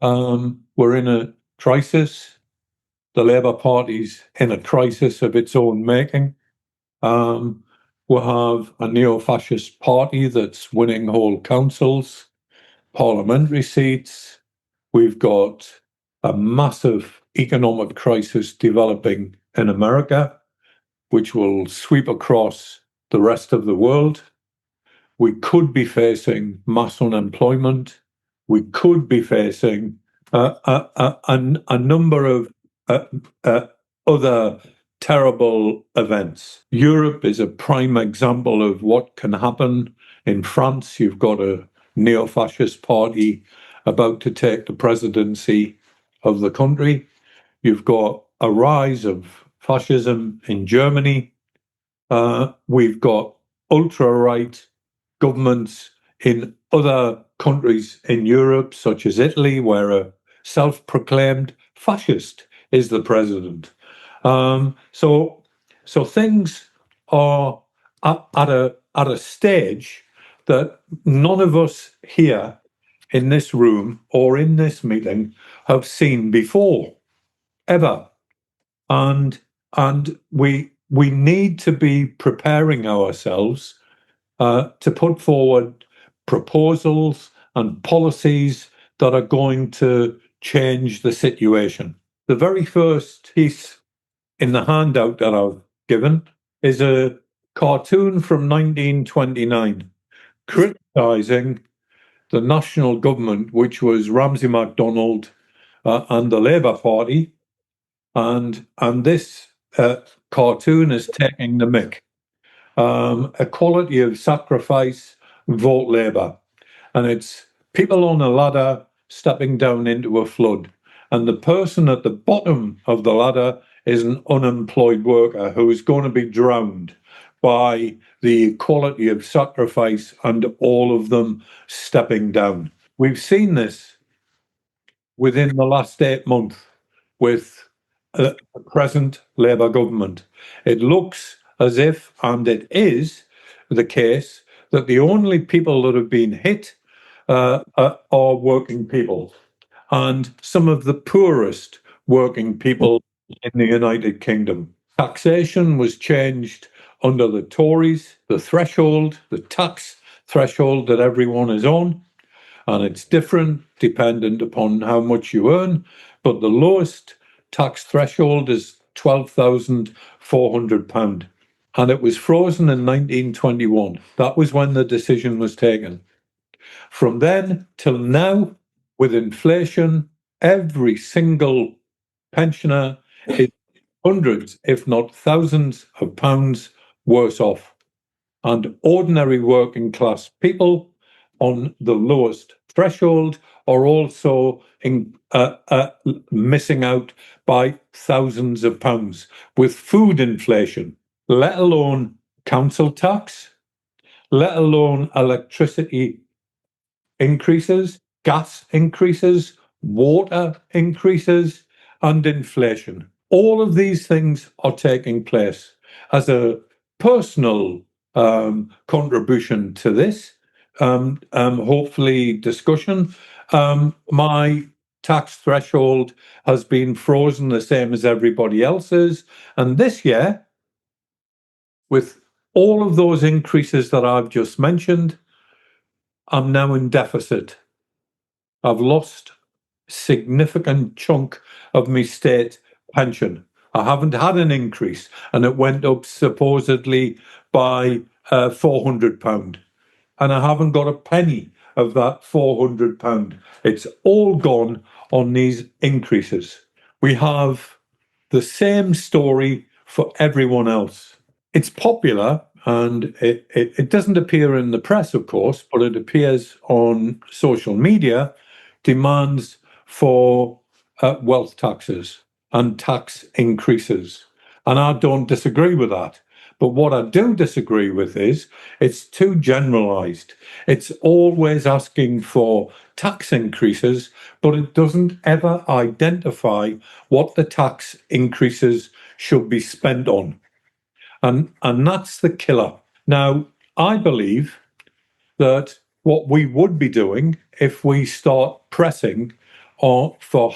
We're in a crisis. The Labour Party's in a crisis of its own making. We have a neo-fascist party that's winning whole councils, parliamentary seats. We've got a massive economic crisis developing in America, which will sweep across the rest of the world. We could be facing mass unemployment. We could be facing a number of other terrible events. Europe is a prime example of what can happen. In France, you've got a neo-fascist party about to take the presidency of the country. You've got a rise of fascism in Germany. We've got ultra-right governments in other countries in Europe, such as Italy, where a self-proclaimed fascist is the president. So things are at a stage that none of us here in this room or in this meeting have seen before, ever. And we need to be preparing ourselves to put forward proposals and policies that are going to change the situation. The very first piece in the handout that I've given is a cartoon from 1929 criticising the national government, which was Ramsay MacDonald and the Labour Party. And this cartoon is taking the mick. Equality of sacrifice, vote Labour. And it's people on a ladder stepping down into a flood. And the person at the bottom of the ladder is an unemployed worker who is going to be drowned by the equality of sacrifice and all of them stepping down. We've seen this within the last 8 months with the present Labour government. It looks as if, and it is the case, that the only people that have been hit are working people, and some of the poorest working people in the United Kingdom. Taxation was changed under the Tories, the tax threshold that everyone is on, and it's different dependent upon how much you earn, but the lowest tax threshold is £12,400. And it was frozen in 1921. That was when the decision was taken. From then till now, with inflation, every single pensioner is hundreds, if not thousands of pounds worse off. And ordinary working class people on the lowest threshold are also missing out by thousands of pounds with food inflation, let alone council tax, let alone electricity increases, gas increases, water increases, and inflation. All of these things are taking place. As a personal contribution to this, hopefully discussion, my tax threshold has been frozen the same as everybody else's. And this year, with all of those increases that I've just mentioned, I'm now in deficit. I've lost a significant chunk of my state pension. I haven't had an increase, and it went up supposedly by £400. And I haven't got a penny of that £400. It's all gone on these increases. We have the same story for everyone else. It's popular, and it doesn't appear in the press, of course, but it appears on social media, demands for wealth taxes and tax increases. And I don't disagree with that. But what I do disagree with is it's too generalised. It's always asking for tax increases, but it doesn't ever identify what the tax increases should be spent on. And that's the killer. Now, I believe that what we would be doing if we start pressing or for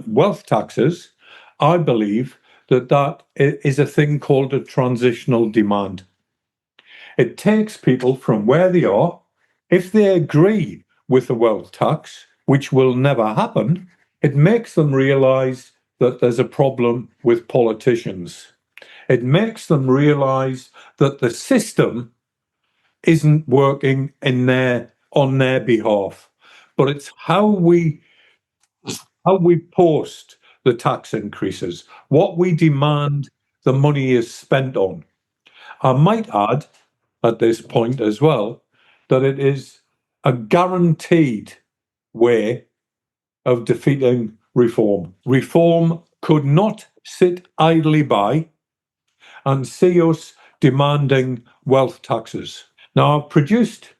wealth taxes, I believe that is a thing called a transitional demand. It takes people from where they are. If they agree with the wealth tax, which will never happen, it makes them realise that there's a problem with politicians. It makes them realise that the system isn't working on their behalf. But it's how we post the tax increases, what we demand the money is spent on. I might add at this point as well that it is a guaranteed way of defeating reform. Reform could not sit idly by and see us demanding wealth taxes. Now, I've produced,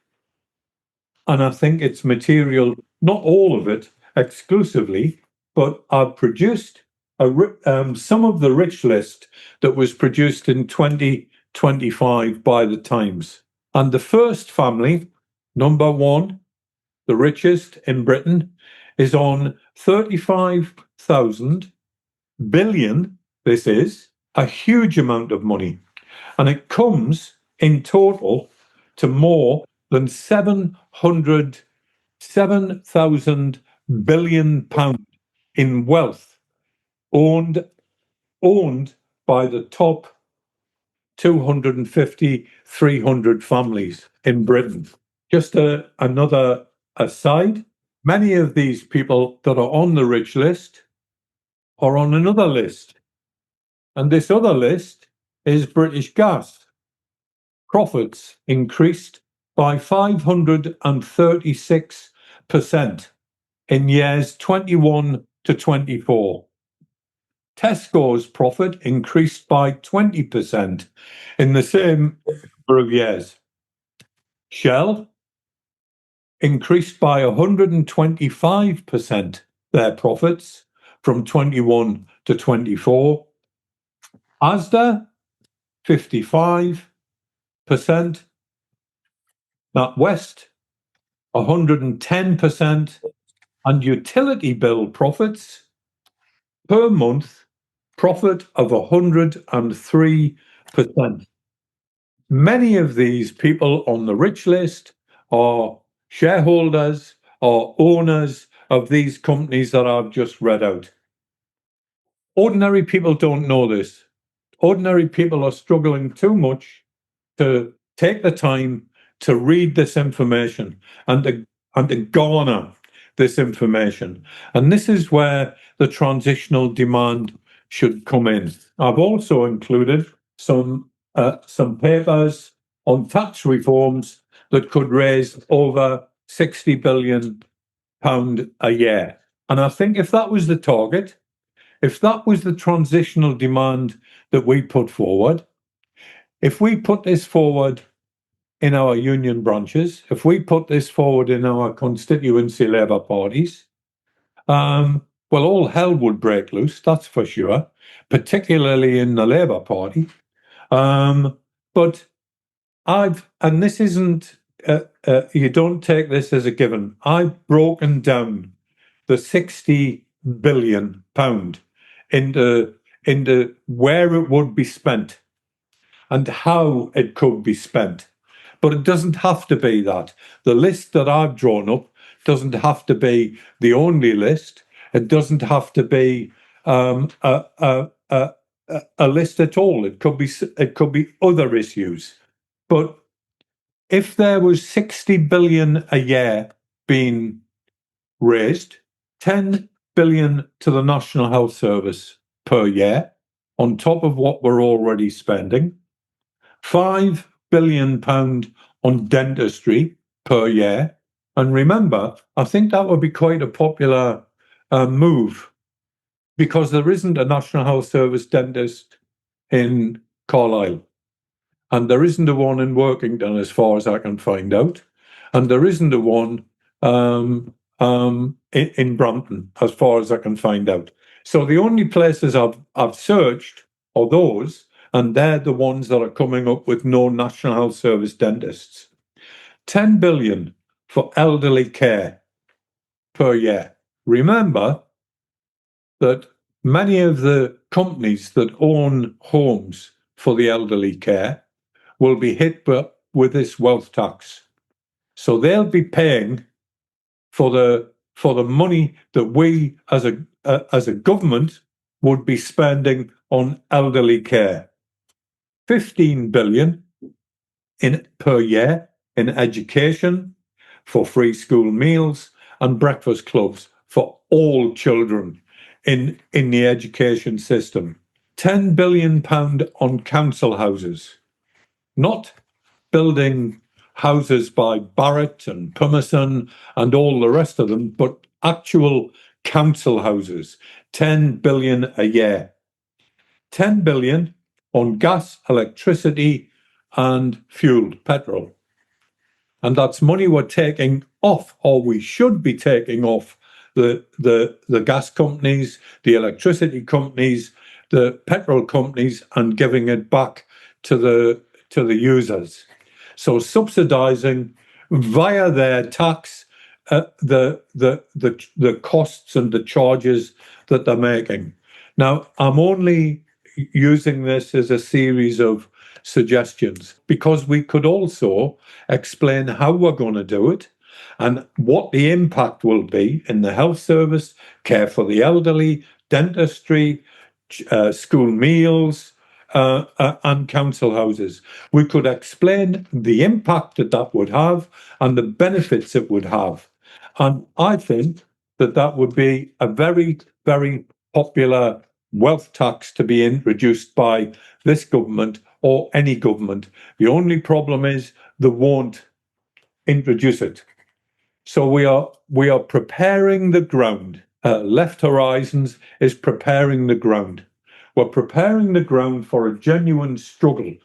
and I think it's material, not all of it exclusively, but I've produced some of the rich list that was produced in 2025 by the Times. And the first family, number one, the richest in Britain, is on 35,000 billion. This is a huge amount of money. And it comes in total to more than 7,000 billion pounds in wealth owned by the top 250, 300 families in Britain. Just another aside, many of these people that are on the rich list are on another list. And this other list is British Gas. Profits increased by 536% in years 21 to 24. Tesco's profit increased by 20% in the same number of years. Shell increased by 125% their profits from 21 to 24. Asda, 55%. NatWest, 110%. And utility bill profits per month, profit of 103%. Many of these people on the rich list are shareholders or owners of these companies that I've just read out. Ordinary people don't know this. Ordinary people are struggling too much to take the time to read this information and to garner this information. And this is where the transitional demand should come in. I've also included some papers on tax reforms that could raise over £60 billion a year. And I think if that was the target, if that was the transitional demand that we put forward, if we put this forward in our union branches, if we put this forward in our constituency Labour parties, well, all hell would break loose, that's for sure, particularly in the Labour Party. But and this isn't, you don't take this as a given. I've broken down the £60 billion into where it would be spent and how it could be spent. But it doesn't have to be that. The list that I've drawn up doesn't have to be the only list. It doesn't have to be a list at all. It could be other issues. But if there was £60 billion a year being raised, £10 billion to the National Health Service per year, on top of what we're already spending, £5 billion on dentistry per year. And remember, I think that would be quite a popular move, because there isn't a National Health Service dentist in Carlisle. And there isn't a one in Workington, as far as I can find out. And there isn't a one in Brampton, as far as I can find out. So the only places I've searched are those, and they're the ones that are coming up with no National Health Service dentists. £10 billion for elderly care per year. remember that many of the companies that own homes for the elderly care will be hit with this wealth tax. So they'll be paying for the money that we as a government would be spending on elderly care. 15 billion per year in education, for free school meals and breakfast clubs for all children in the education system. 10 billion pound on council houses, not building houses by Barratt and Pumerson and all the rest of them, but actual council houses. 10 billion a year. 10 billion on gas, electricity and fuel, petrol. And that's money we're taking off, or we should be taking off the gas companies, the electricity companies, the petrol companies, and giving it back to the users. So subsidising via their tax the costs and the charges that they're making. Now, I'm only using this as a series of suggestions because we could also explain how we're going to do it and what the impact will be in the health service, care for the elderly, dentistry, school meals, and council houses. We could explain the impact that would have and the benefits it would have. And I think that would be a very, very popular wealth tax to be introduced by this government or any government. The only problem is they won't introduce it. So we are preparing the ground. Left Horizons is preparing the ground. We're preparing the ground for a genuine struggle.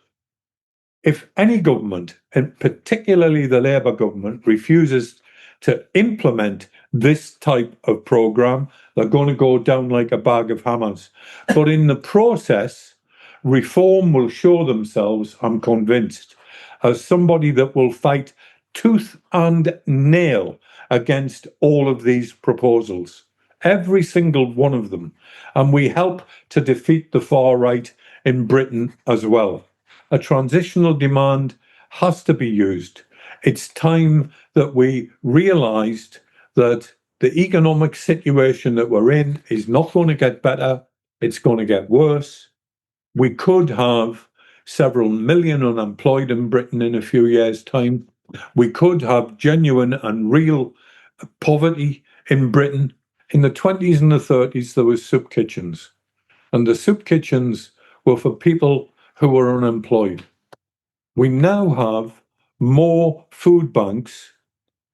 If any government, and particularly the Labour government, refuses to implement this type of programme, they're going to go down like a bag of hammers. But in the process, reform will show themselves, I'm convinced, as somebody that will fight tooth and nail against all of these proposals. Every single one of them. And we help to defeat the far right in Britain as well. A transitional demand has to be used. It's time that we realised that the economic situation that we're in is not going to get better, it's going to get worse. We could have several million unemployed in Britain in a few years' time. We could have genuine and real poverty in Britain. In the 20s and the 30s, there was soup kitchens, and the soup kitchens were for people who were unemployed. We now have more food banks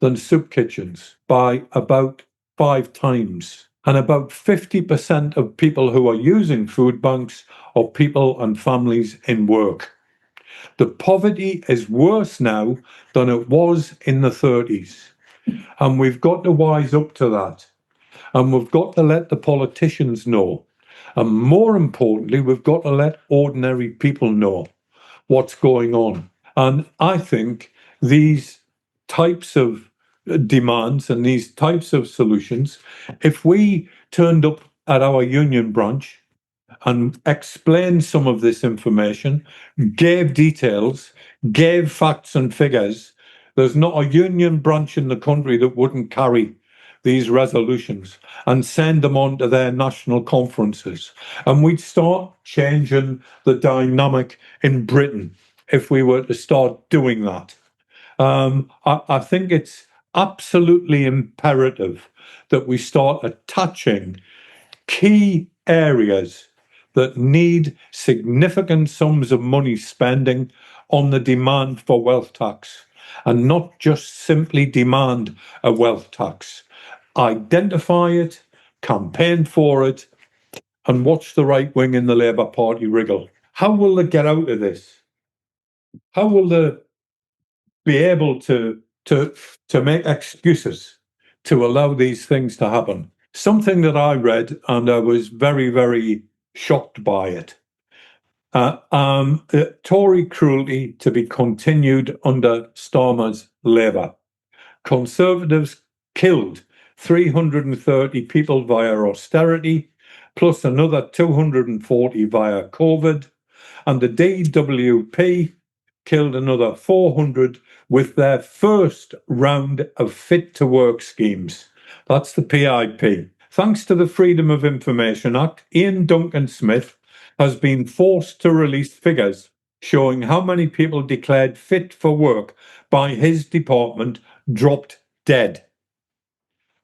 than soup kitchens by about 5 times. And about 50% of people who are using food banks are people and families in work. The poverty is worse now than it was in the 30s. And we've got to wise up to that. And we've got to let the politicians know. And more importantly, we've got to let ordinary people know what's going on. And I think these types of demands and these types of solutions, if we turned up at our union branch and explained some of this information, gave details, gave facts and figures, there's not a union branch in the country that wouldn't carry these resolutions and send them on to their national conferences. And we'd start changing the dynamic in Britain if we were to start doing that. I think it's absolutely imperative that we start attaching key areas that need significant sums of money spending on the demand for wealth tax, and not just simply demand a wealth tax. Identify it, campaign for it, and watch the right wing in the Labour Party wriggle. How will they get out of this? How will they be able to make excuses to allow these things to happen? Something that I read, and I was very, very shocked by it. Tory cruelty to be continued under Starmer's Labour. Conservatives killed 330 people via austerity, plus another 240 via COVID. And the DWP killed another 400 with their first round of Fit to Work schemes. That's the PIP. Thanks to the Freedom of Information Act, Ian Duncan Smith has been forced to release figures showing how many people declared fit for work by his department dropped dead.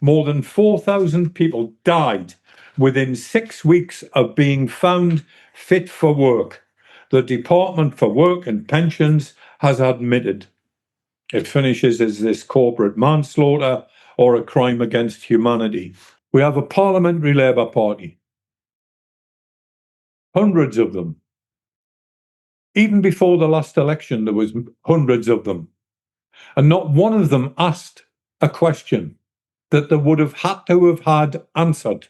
More than 4,000 people died within 6 weeks of being found fit for work. The Department for Work and Pensions has admitted. It finishes as this corporate manslaughter or a crime against humanity. We have a parliamentary Labour Party. Hundreds of them. Even before the last election, there was hundreds of them. And not one of them asked a question that they would have had to have had answered.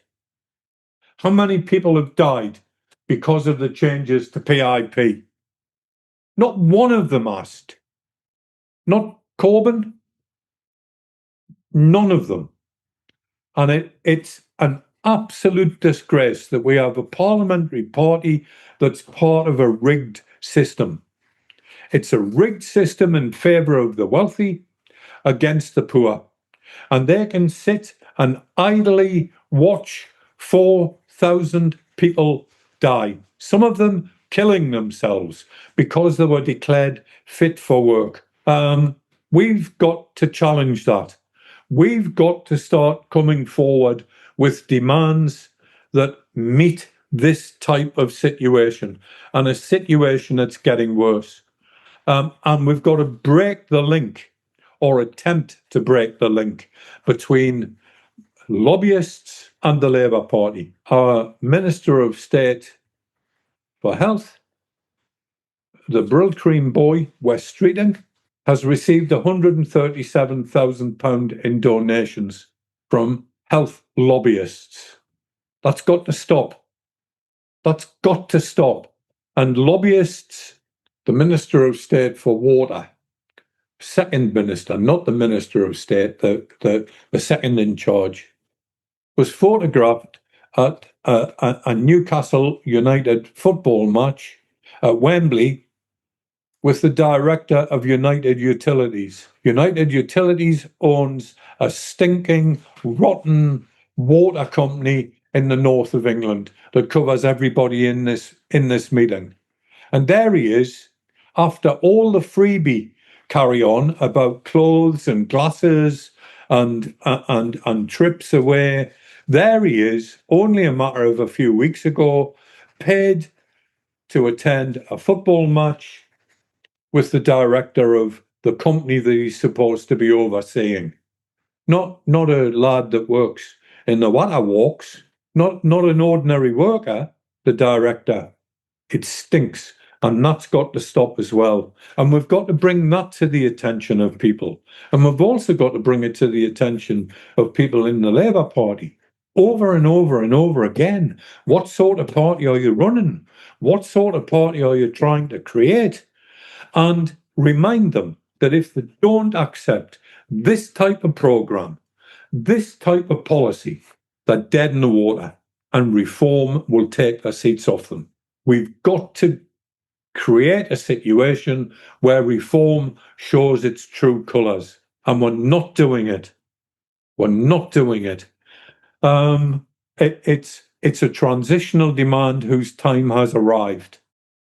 How many people have died because of the changes to PIP? Not one of them asked. Not Corbyn. None of them. And it's an absolute disgrace that we have a parliamentary party that's part of a rigged system. It's a rigged system in favour of the wealthy against the poor. And they can sit and idly watch 4,000 people die, some of them killing themselves because they were declared fit for work. We've got to challenge that. We've got to start coming forward with demands that meet this type of situation, and a situation that's getting worse. And we've got to break the link, or attempt to break the link, between lobbyists and the Labour Party. Our Minister of State for Health, the Brill Cream boy, Wes Streeting, has received £137,000 in donations from health lobbyists. That's got to stop. That's got to stop. And lobbyists, the Minister of State for Water, second minister, not the Minister of State, the second in charge, was photographed at a Newcastle United football match at Wembley with the director of United Utilities. United Utilities owns a stinking, rotten water company in the north of England that covers everybody in this meeting. And there he is, after all the freebie carry on about clothes and glasses and trips away. There he is, only a matter of a few weeks ago, paid to attend a football match with the director of the company that he's supposed to be overseeing. Not a lad that works in the water walks, not an ordinary worker, the director. It stinks. And that's got to stop as well. And we've got to bring that to the attention of people. And we've also got to bring it to the attention of people in the Labour Party. Over and over and over again. What sort of party are you running? What sort of party are you trying to create? And remind them that if they don't accept this type of programme, this type of policy, they're dead in the water, and reform will take their seats off them. We've got to create a situation where reform shows its true colours, and we're not doing it. We're not doing it. It's a transitional demand whose time has arrived.